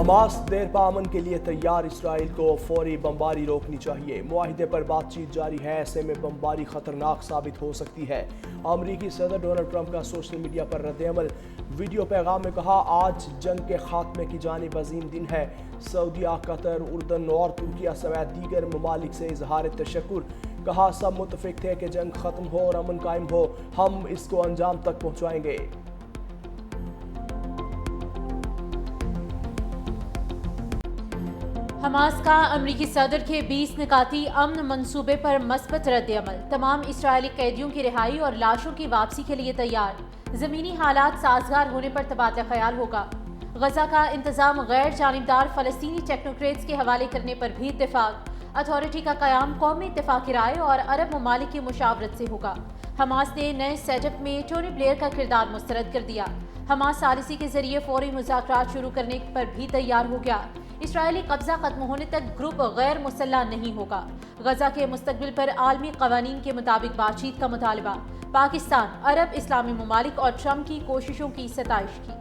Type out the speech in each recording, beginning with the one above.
Hamas دیر پا امن کے لیے تیار، اسرائیل کو فوری بمباری روکنی چاہیے۔ معاہدے پر بات چیت جاری ہے، ایسے میں بمباری خطرناک ثابت ہو سکتی ہے۔ امریکی صدر ڈونلڈ ٹرمپ کا سوشل میڈیا پر رد عمل۔ ویڈیو پیغام میں کہا، آج جنگ کے خاتمے کی جانب عظیم دن ہے۔ سعودیہ، قطر، اردن اور ترکیہ سمیت دیگر ممالک سے اظہار تشکر۔ کہا، سب متفق تھے کہ جنگ ختم ہو اور امن قائم ہو، ہم اس کو انجام تک پہنچائیں گے۔ حماس کا امریکی صدر کے 20 نکاتی امن منصوبے پر مثبت رد عمل۔ تمام اسرائیلی قیدیوں کی رہائی اور لاشوں کی واپسی کے لیے تیار۔ زمینی حالات سازگار ہونے پر تبادلہ خیال ہوگا۔ غزہ کا انتظام غیر جانبدار فلسطینی ٹیکنوکریٹس کے حوالے کرنے پر بھی اتفاق۔ اتھارٹی کا قیام قومی اتفاقی رائے اور عرب ممالک کی مشاورت سے ہوگا۔ حماس نے نئے سیٹ اپ میں ٹونی بلیئر کا کردار مسترد کر دیا۔ حماس ثالثی کے ذریعے فوری مذاکرات شروع کرنے پر بھی تیار ہو گیا۔ اسرائیلی قبضہ ختم ہونے تک گروپ غیر مسلح نہیں ہوگا۔ غزہ کے مستقبل پر عالمی قوانین کے مطابق بات چیت کا مطالبہ۔ پاکستان، عرب اسلامی ممالک اور ٹرمپ کی کوششوں کی ستائش کی۔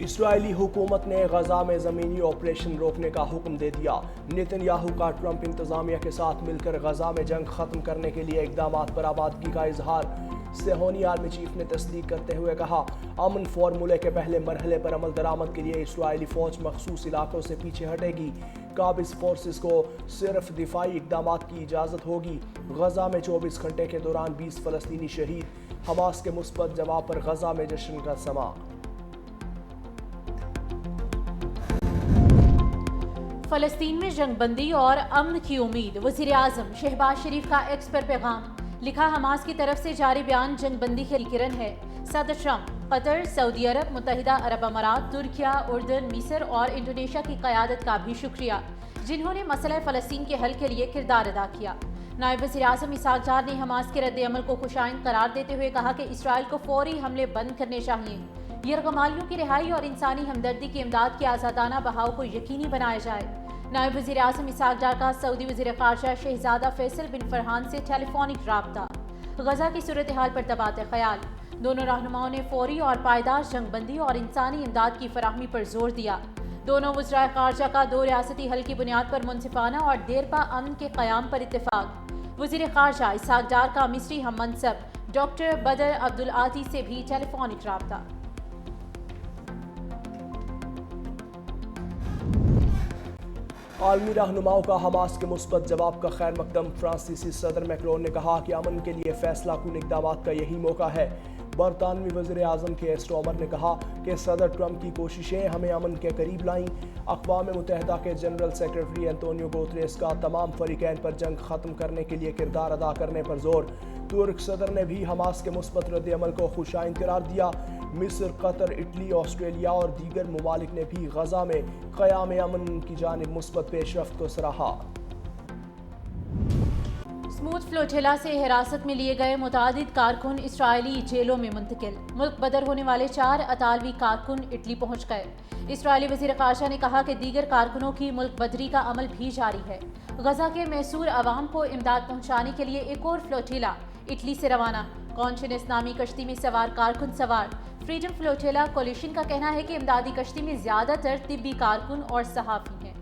اسرائیلی حکومت نے غزہ میں زمینی آپریشن روکنے کا حکم دے دیا۔ نیتن یاہو کا ٹرمپ انتظامیہ کے ساتھ مل کر غزہ میں جنگ ختم کرنے کے لیے اقدامات پر آمادگی کا اظہار۔ صہیونی آرمی چیف نے تصدیق کرتے ہوئے کہا، امن فارمولے کے پہلے مرحلے پر عمل درآمد کے لیے اسرائیلی فوج مخصوص علاقوں سے پیچھے ہٹے گی۔ قابض فورسز کو صرف دفاعی اقدامات کی اجازت ہوگی۔ غزہ میں 24 گھنٹے کے دوران 20 فلسطینی شہید۔ حماس کے مثبت جواب پر غزہ میں جشن کا سماں۔ فلسطین میں جنگ بندی اور امن کی امید۔ وزیر اعظم شہباز شریف کا ایکس پر پیغام۔ لکھا، حماس کی طرف سے جاری بیان جنگ بندی کی کرن ہے۔ صدر ٹرمپ، قطر، سعودی عرب، متحدہ عرب امارات، ترکیہ، اردن، مصر اور انڈونیشیا کی قیادت کا بھی شکریہ، جنہوں نے مسئلہ فلسطین کے حل کے لیے کردار ادا کیا۔ نائب وزیر اعظم اسحاق ڈار نے حماس کے رد عمل کو خوشائند قرار دیتے ہوئے کہا کہ اسرائیل کو فوری حملے بند کرنے چاہیے۔ یرغمالیوں کی رہائی اور انسانی ہمدردی کی امداد کے آزادانہ بہاؤ کو یقینی بنایا جائے۔ نائب وزیر اعظم اسحاق ڈار کا سعودی وزیر خارجہ شہزادہ فیصل بن فرحان سے ٹیلی فونک رابطہ۔ غزہ کی صورتحال پر تبادلہ خیال۔ دونوں رہنماؤں نے فوری اور پائیدار جنگ بندی اور انسانی امداد کی فراہمی پر زور دیا۔ دونوں وزرائے خارجہ کا دو ریاستی حل کی بنیاد پر منصفانہ اور دیر پا امن کے قیام پر اتفاق۔ وزیر خارجہ اسحاق ڈار کا مصری ہم منصب ڈاکٹر بدر عبدالعاطی سے بھی ٹیلی فونک رابطہ۔ عالمی رہنماؤں کا حماس کے مثبت جواب کا خیر مقدم۔ فرانسیسی صدر میکرون نے کہا کہ امن کے لیے فیصلہ کن اقدامات کا یہی موقع ہے۔ برطانوی وزیر اعظم کیئر سٹارمر نے کہا کہ صدر ٹرمپ کی کوششیں ہمیں امن کے قریب لائیں۔ اقوام متحدہ کے جنرل سیکرٹری انتونیو گوتریس کا تمام فریقین پر جنگ ختم کرنے کے لیے کردار ادا کرنے پر زور۔ ترک صدر نے بھی حماس کے مثبت رد عمل کو خوشائند قرار دیا۔ مصر، قطر، اٹلی، آسٹریلیا اور دیگر ممالک نے بھی غزہ میں قیام امن کی جانب مثبت پیش رفت کو سراہا۔ سموتھ فلوٹیلا سے حراست میں لیے گئے متعدد کارکن اسرائیلی جیلوں میں منتقل۔ ملک بدر ہونے والے 4 اطالوی کارکن اٹلی پہنچ گئے۔ اسرائیلی وزیر خارجہ نے کہا کہ دیگر کارکنوں کی ملک بدری کا عمل بھی جاری ہے۔ غزہ کے محصور عوام کو امداد پہنچانے کے لیے ایک اور فلوٹیلا اٹلی سے روانہ۔ کانشنس نامی کشتی میں سوار کارکن سوار۔ فریڈم فلوٹیلا کولیشن کا کہنا ہے کہ امدادی کشتی میں زیادہ تر طبی کارکن اور صحافی ہیں۔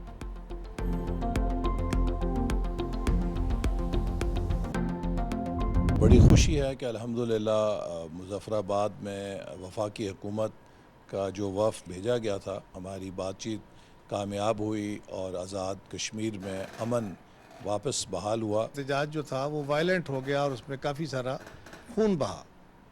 بڑی خوشی ہے کہ الحمدللہ مظفر آباد میں وفاقی حکومت کا جو وفد بھیجا گیا تھا، ہماری بات چیت کامیاب ہوئی اور آزاد کشمیر میں امن واپس بحال ہوا۔ احتجاج جو تھا وہ وائلنٹ ہو گیا اور اس میں کافی سارا خون بہا،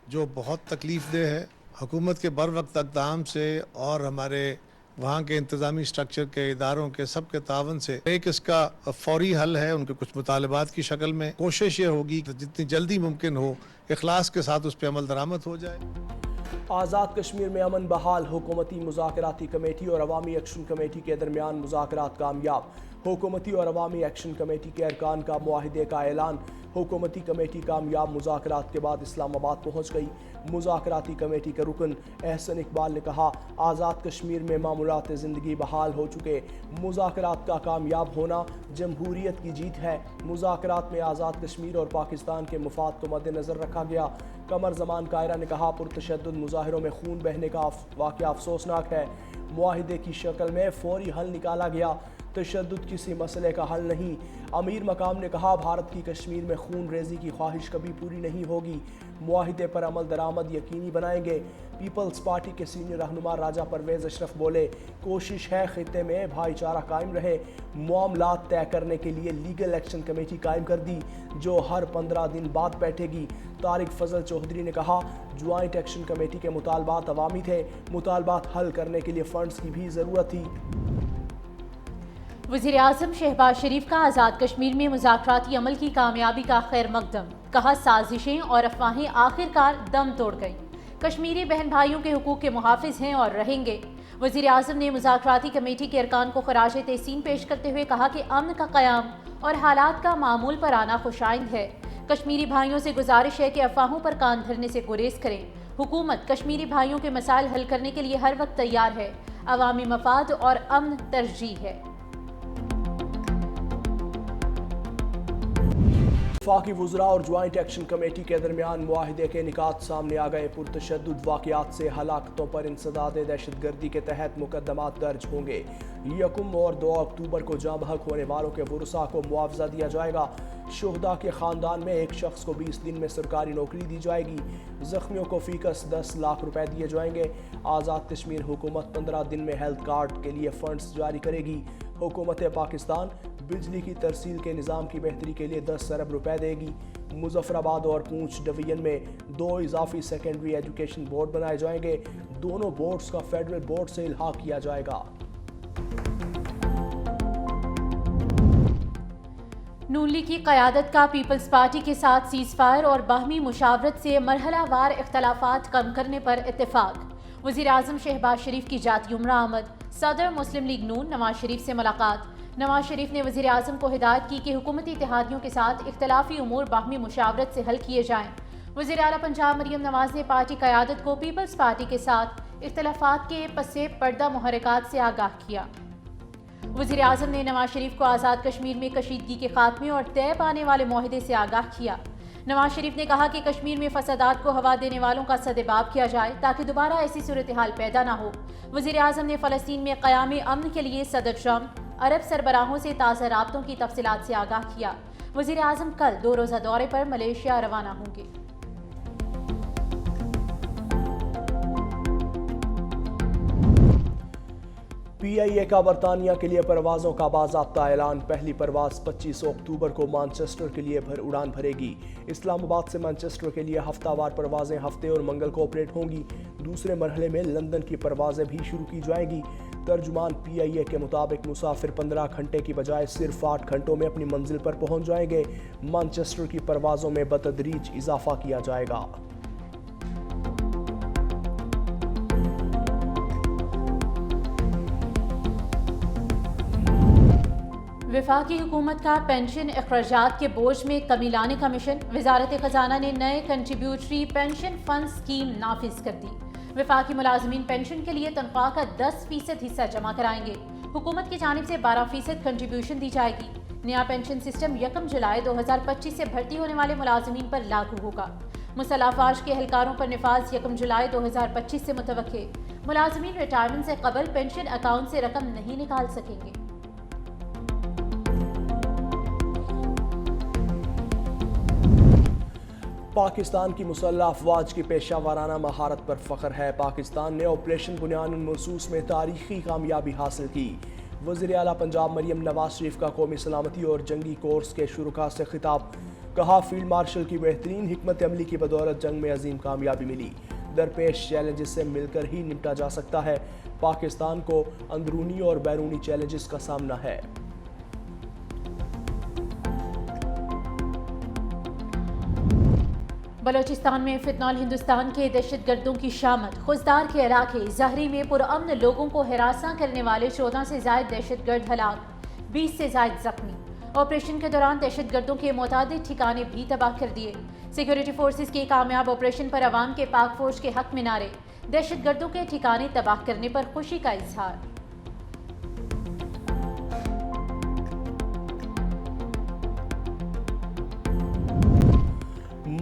جو بہت تکلیف دہ ہے۔ حکومت کے بر وقت اقدام سے اور ہمارے وہاں کے انتظامی سٹرکچر کے اداروں کے سب کے تعاون سے ایک اس کا فوری حل ہے ان کے کچھ مطالبات کی شکل میں۔ کوشش یہ ہوگی کہ جتنی جلدی ممکن ہو اخلاص کے ساتھ اس پہ عمل درآمد ہو جائے۔ آزاد کشمیر میں امن بحال۔ حکومتی مذاکراتی کمیٹی اور عوامی ایکشن کمیٹی کے درمیان مذاکرات کامیاب۔ हुकूमती और अवामी एक्शन कमेटी के अरकान का मुआहिदे का ऐलान। हुकूमती कमेटी कामयाब मुज़ाकरात के बाद इस्लामाबाद पहुँच गई। मुज़ाकराती कमेटी के रुकन एहसन इकबाल ने कहा, आज़ाद कश्मीर में मामूलात ज़िंदगी बहाल हो चुके। मुज़ाकरात का कामयाब होना जमहूरियत की जीत है। मुज़ाकरात में आज़ाद कश्मीर और पाकिस्तान के मुफाद को मद्देनज़र रखा गया। कमर ज़मान कायरा ने कहा, पुरतशद्दुद मुज़ाहिरों में खून बहने का वाक़या अफसोसनाक है। मुआहिदे की शक्ल में फौरी हल निकाला गया। तशद्दुद किसी मसले का हल नहीं। अमीर मकाम ने कहा, भारत की कश्मीर में खून रेजी की ख्वाहिश कभी पूरी नहीं होगी। मुआहिदे पर अमल दरामद यकीनी बनाएंगे। पीपल्स पार्टी के सीनियर रहनुमा राजा परवेज़ अशरफ बोले, कोशिश है खित्ते में भाईचारा कायम रहे। मामलात तय करने के लिए लीगल एक्शन कमेटी कायम कर दी, जो हर 15 दिन बाद बैठेगी। तारिक फजल चौधरी ने कहा, ज्वाइंट एक्शन कमेटी के मुतालबात अवामी थे। मुतालबात हल करने के लिए फंड्स की भी ज़रूरत थी। वज़ीर आज़म शहबाज शरीफ का आज़ाद कश्मीर में मुज़ाकराती अमल की कामयाबी का खैर मकदम। कहा, साजिशें और अफवाहें आखिरकार दम तोड़ गईं। कश्मीरी बहन भाइयों के हुकूक के मुहाफिज हैं और रहेंगे। वज़ीर आज़म ने मुज़ाकराती कमेटी के अरकान को खराज तहसीन पेश करते हुए कहा कि अमन का क़याम और हालात का मामूल पर आना खुशाइंद है। कश्मीरी भाइयों से गुजारिश है कि अफवाहों पर कान धरने से गुरेज करें। हुकूमत कश्मीरी भाइयों के मसाइल हल करने के लिए हर वक्त तैयार है। अवामी मफाद और अमन तरजीह है। वफाकी वुज़रा और ज्वाइंट एक्शन कमेटी के दरमियान मुआहिदे के निकात सामने आ गए। पुरतशद्दुद वाक़यात से हलाकतों पर इंसदाद दहशतगर्दी के तहत मुकदमात दर्ज होंगे। 1 और 2 अक्टूबर को जाँ बहक होने वालों के वुरसा को मुआवजा दिया जाएगा। शुहदा के ख़ानदान में एक शख्स को 20 दिन में सरकारी नौकरी दी जाएगी। ज़ख्मियों को फ़ीकस 10 लाख रुपए दिए जाएंगे। आज़ाद कश्मीर हुकूमत 15 दिन में हेल्थ कार्ड के लिए फ़ंड्स जारी करेगी। हुकूमत पाकिस्तान बिजली की तरसील के निज़ाम की बेहतरी के लिए 10 अरब रुपए देगी। मुजफ्फराबाद और पूंछ डिवीजन में 2 इजाफी सेकेंडरी एजुकेशन बोर्ड बनाए जाएंगे। दोनों बोर्ड्स का फेडरल बोर्ड से इल्हाक किया जाएगा। नून लीग की क़यादत का पीपल्स पार्टी के साथ सीज़ फायर और बाहमी मुशावरत से मरहलावार इख्तलाफात कम करने पर इत्तेफाक। वज़ीर आज़म शहबाज शरीफ की जाती उम्र आमद। सदर मुस्लिम लीग नून नवाज शरीफ से मुलाकात। नवाज शरीफ ने वज़ीर आज़म को हिदायत की कि हुकूमती इत्तेहादियों के साथ इख्तलाफी उमूर बाहमी मुशावरत से हल किए जाएँ। वज़ीर आला पंजाब मरियम नवाज ने पार्टी क़यादत को पीपल्स पार्टी के साथ इख्तलाफात के पसे पर्दा मुहर्रिकात से आगाह किया। वज़ीर आज़म ने नवाज शरीफ को आज़ाद कश्मीर में कशीदगी के खात्मे और तय पाने वाले मुआहिदे से आगाह किया। नवाज शरीफ ने कहा कि कश्मीर में फसादात को हवा देने वालों का सदेबाब किया जाए ताकि दोबारा ऐसी सूरत हाल पैदा ना हो। वज़ीर आज़म ने फ़लस्तीन में क़याम अमन के लिए सदर ट्रंप अरब सरबराहों से ताज़ा राब्तों की तफसीलात से आगाह किया। वज़ीर आज़म कल 2 रोज़ा दौरे पर मलेशिया रवाना होंगे। PIA का बरतानिया के लिए परवाज़ों का बाज़ाब्ता ऐलान। पहली परवाज़ 25 अक्टूबर को मानचेस्टर के लिए उड़ान भरेगी। इस्लामाबाद से मानचेस्टर के लिए हफ्तावार परवाज़ें हफ्ते और मंगल को ऑपरेट होंगी। दूसरे मरहले में लंदन की परवाज़ें भी शुरू की जाएंगी। तर्जुमान PIA के मुताबिक मुसाफिर 15 घंटे की बजाय सिर्फ 8 घंटों में अपनी मंजिल पर पहुंच जाएंगे। मानचेस्टर की परवाज़ों में बतदरीज इजाफा किया जाएगा। वफाकी हुकूमत का पेंशन अखराजात के बोझ में कमी लाने का मिशन। वजारत खजाना ने नए कंट्रीब्यूटरी पेंशन फंड स्कीम नाफिज कर दी। वफाकी मुलाजमीन पेंशन के लिए तनख्वाह का 10% हिस्सा जमा कराएंगे। हुकूमत की जानिब से 12% कंट्रीब्यूशन दी जाएगी। नया पेंशन सिस्टम 1 जुलाई 2025 से भर्ती होने वाले मुलाजमीन पर लागू होगा। मुसल्लाफाज के एहलकारों पर निफाज 1 जुलाई 2025 से मुतवक्के। मुलाजमीन रिटायरमेंट से कबल पेंशन अकाउंट से रकम नहीं निकाल सकेंगे। पाकिस्तान की मुसल्लह अफवाज की पेशा वाराना महारत पर फ़ख्र है। पाकिस्तान ने ऑपरेशन बुनियानुल महसूस में तारीखी कामयाबी हासिल की। वज़ीर आला पंजाब मरियम नवाज शरीफ का कौमी सलामती और जंगी कोर्स के शुरुका से खिताब। कहा, फील्ड मार्शल की बेहतरीन हिकमत अमली की बदौलत जंग में अजीम कामयाबी मिली। दरपेश चैलेंजेस से मिलकर ही निपटा जा सकता है। पाकिस्तान को अंदरूनी और बैरूनी चैलेंजेस का सामना है। बलोचिस्तान में फितनॉल हिंदुस्तान के दहशतगर्दों की शामत। खुजदार के इलाके ज़हरी में पुरअमन लोगों को हिरासा करने वाले 14 से ज़ायद दहशतगर्द हलाक। 20 से ज्यादा जख्मी। ऑपरेशन के दौरान दहशतगर्दों के मुतादिद ठिकाने भी तबाह कर दिए। सिक्योरिटी फोर्सेस के कामयाब ऑपरेशन पर अवाम के पाक फौज के हक में नारे, दहशतगर्दों के ठिकाने तबाह करने पर खुशी का इजहार।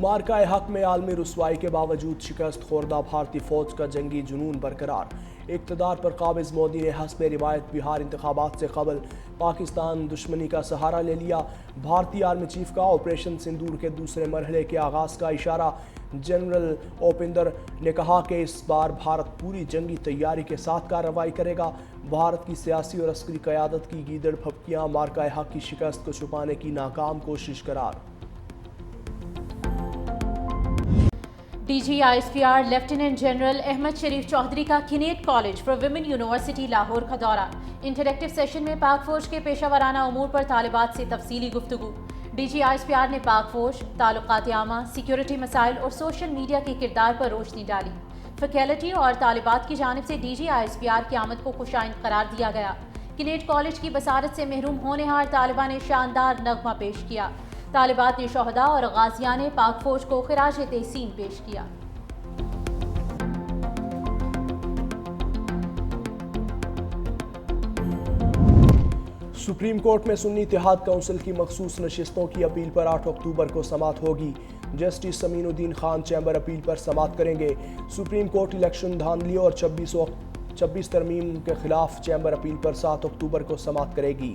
मार्का हक में आलमी रुसवाई के बावजूद शिकस्त खोरदा भारतीय फौज का जंगी जुनून बरकरार। इक़्तिदार पर काबिज मोदी ने हस्ब रिवायत बिहार इंतखाबात से कबल पाकिस्तान दुश्मनी का सहारा ले लिया। भारतीय आर्मी चीफ का ऑपरेशन सिंदूर के दूसरे मरहले के आगाज़ का इशारा। जनरल ओपिंदर ने कहा कि इस बार भारत पूरी जंगी तैयारी के साथ कार्रवाई करेगा। भारत की सियासी और अस्करी क़यादत की गीदड़ फपकियाँ मार्का हक की शिकस्त को छुपाने की नाकाम कोशिश करार। DGISPR lieutenant general Ahmed Sharif Chaudhry का Kinnaird college for women university Lahore का दौरा। इंटरेक्टिव सेशन में पाक फौज के पेशा वराना उमूर पर तालिबात से तफसीली गुफ्तगू। DGISPR ने पाक फौज, ताल्लुकात आमा, सिक्योरिटी मसाइल और सोशल मीडिया के किरदार पर रोशनी डाली। फैकल्टी और तालिबात की जानिब से DGISPR की आमद को खुशाइंद करार दिया गया। किनेट कॉलेज की बसारत से महरूम होनेहार तालिबा ने शानदार नगमा पेश किया। तालिबात ने शोहदा और गाजिया ने पाक फौज को खिराज तहसीन पेश किया। सुप्रीम कोर्ट में सुन्नी इत्तेहाद काउंसिल की मखसूस नशिस्तों की अपील पर 8 अक्टूबर को समाअत होगी। Justice Saminuddin Khan chamber appeal पर समाअत करेंगे। सुप्रीम कोर्ट इलेक्शन धांधली और 26 तरमीम के खिलाफ चैम्बर अपील पर 7 अक्टूबर को समाअत करेगी।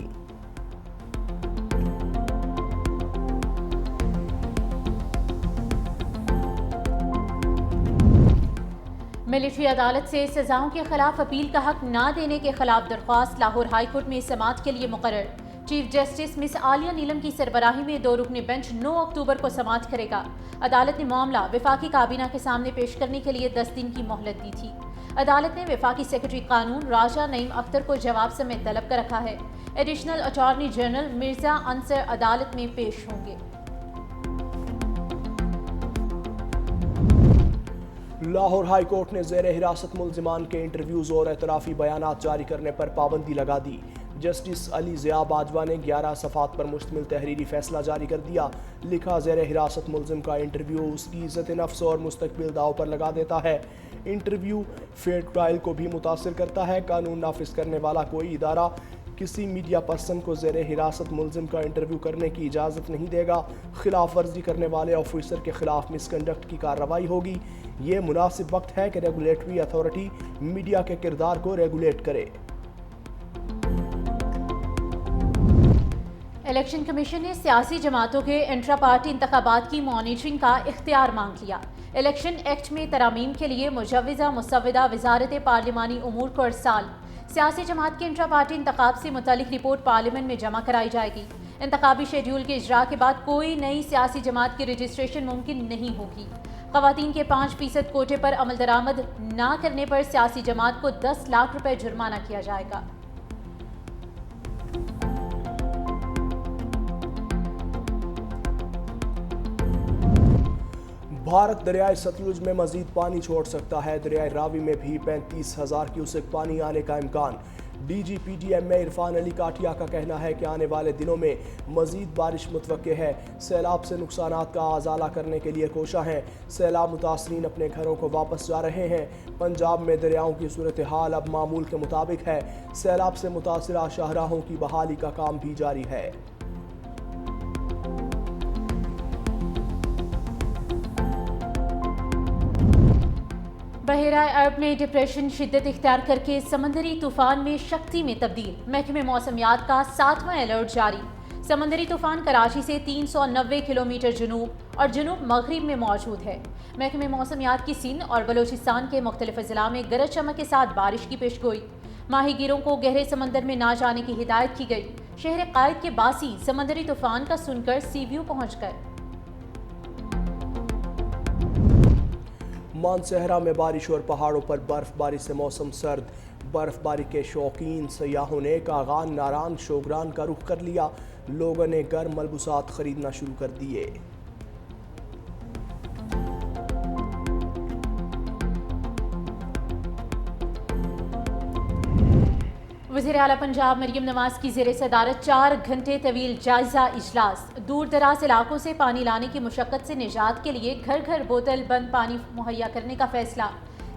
मिलिट्री अदालत से सजाओं के खिलाफ अपील का हक ना देने के खिलाफ दरख्वास्त लाहौर हाई कोर्ट में समाअत के लिए मुकर्रर। चीफ जस्टिस मिस आलिया नीलम की सरबराही में 2 रुकनी बेंच 9 अक्टूबर को समाअत करेगा। अदालत ने मामला वफाकी काबीना के सामने पेश करने के लिए 10 दिन की मोहलत दी थी। अदालत ने वफाकी सेक्रेटरी कानून राजा नईम अख्तर को जवाब समेत तलब कर रखा है। Additional attorney general Mirza Ansar अदालत में पेश होंगे। लाहौर हाई कोर्ट ने ज़ेर हिरासत मुल्जिमान के इंटरव्यूज़ और एतराफ़ी बयानात जारी करने पर पाबंदी लगा दी। जस्टिस अली ज़िया बाजवा ने 11 सफ़ात पर मुश्तमिल तहरीरी फैसला जारी कर दिया। लिखा, ज़ेर हिरासत मुल्जिम का इंटरव्यू उसकी इज़्ज़त नफ्स और मुस्तकबिल दाव पर लगा देता है। इंटरव्यू फेयर ट्रायल को भी मुतासिर करता है। कानून नाफिज करने वाला कोई इदारा किसी मीडिया पर्सन को ज़ेर हिरासत मुल्जिम का इंटरव्यू करने की इजाज़त नहीं देगा। खिलाफ वर्जी करने वाले ऑफिसर के खिलाफ मिसकंडक्ट की कार्रवाई होगी। ये मुनासिब वक्त है कि रेगुलेटरी अथॉरिटी मीडिया के किरदार को रेगुलेट करे। इलेक्शन कमीशन ने सियासी जमातों के इंट्रा पार्टी इंतखाबात की मॉनिटरिंग का इख्तियार मांग लिया। इलेक्शन एक्ट में तरामीम के लिए मुजव्विज़ा मुसव्विदा वजारत पार्लिमानी उमूर को अरसाल। सियासी जमात के इंट्रा पार्टी इंतखाब से मुतालिक रिपोर्ट पार्लियामेंट में जमा कराई जाएगी। इंतखाबी शेड्यूल के इजरा के बाद कोई नई सियासी जमात की रजिस्ट्रेशन मुमकिन नहीं होगी। ख़वातीन के 5% कोटे पर अमल दरामद ना करने पर सियासी जमात को 10 लाख रुपए जुर्माना किया जाएगा। भारत दरियाई सतलुज में मजीद पानी छोड़ सकता है। दरियाई रावी में भी 35,000 क्यूसेक पानी आने का इम्कान। DGPDM में इरफान अली काटिया का कहना है कि आने वाले दिनों में मजीद बारिश मुतवक्के है। सैलाब से नुकसानात का आज़ाला करने के लिए कोशा हैं। सैलाब मुतासरीन अपने घरों को वापस जा रहे हैं। पंजाब में दरियाओं की सूरत हाल अब मामूल के मुताबिक है। सैलाब से मुतासरा शाहराहों की बहाली का काम भी जारी है। बहरा अरब में डिप्रेशन शिद्दत इख्तियार करके समंदरी तूफान में शक्ति में तब्दील। महकमे मौसमियात का 7वां अलर्ट जारी। समंदरी तूफान कराची से 390 किलोमीटर जनूब और जनूब मगरिब में मौजूद है। महकमे मौसमियात की सिंध और बलोचिस्तान के मुख्तलिफ अजला में गरज चमक के साथ बारिश की पेशगोई। माहीगीरों को गहरे समंदर में ना जाने की हिदायत की गई। शहर कायद के बासी समंदरी तूफान का सुनकर सीव्यू पहुँच गए। मानसहरा में बारिश और पहाड़ों पर बर्फबारी से मौसम सर्द। बर्फबारी के शौकीन सयाहों ने कागान, नारान, शोगरान का रुख कर लिया। लोगों ने गर्म मलबूसात खरीदना शुरू कर दिए। वज़ीर आला पंजाब मरियम नवाज की ज़ेर सदारत 4 घंटे तवील जायज़ा इजलास। दूर दराज इलाकों से पानी लाने की मुशक्क़त से निजात के लिए घर घर बोतल बंद पानी मुहैया करने का फैसला।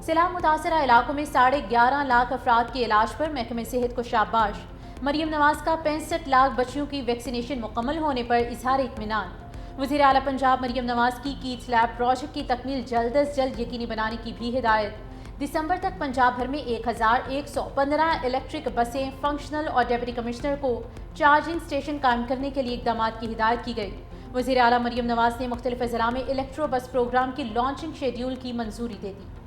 सैलाब मुतासरा इलाकों में 11.5 लाख अफराद के इलाज पर महकमे सेहत को शाबाश। मरियम नवाज का 65 लाख बच्चियों की वैक्सीनेशन मुकम्मल होने पर इजहार इत्मीनान। वज़ीर आला पंजाब मरियम नवाज की कीथ लैब प्रोजेक्ट की तकमील जल्द अज जल्द यकीनी बनाने की भी हिदायत। दिसंबर तक पंजाब भर में 1115 इलेक्ट्रिक बसें फंक्शनल और डिप्टी कमिश्नर को चार्जिंग स्टेशन कायम करने के लिए इक़दाम की हिदायत की गई। वज़ीर आला मरियम नवाज ने मुख्तलिफ अज़ला में इलेक्ट्रो बस प्रोग्राम की लॉन्चिंग शेड्यूल की मंजूरी दे दी।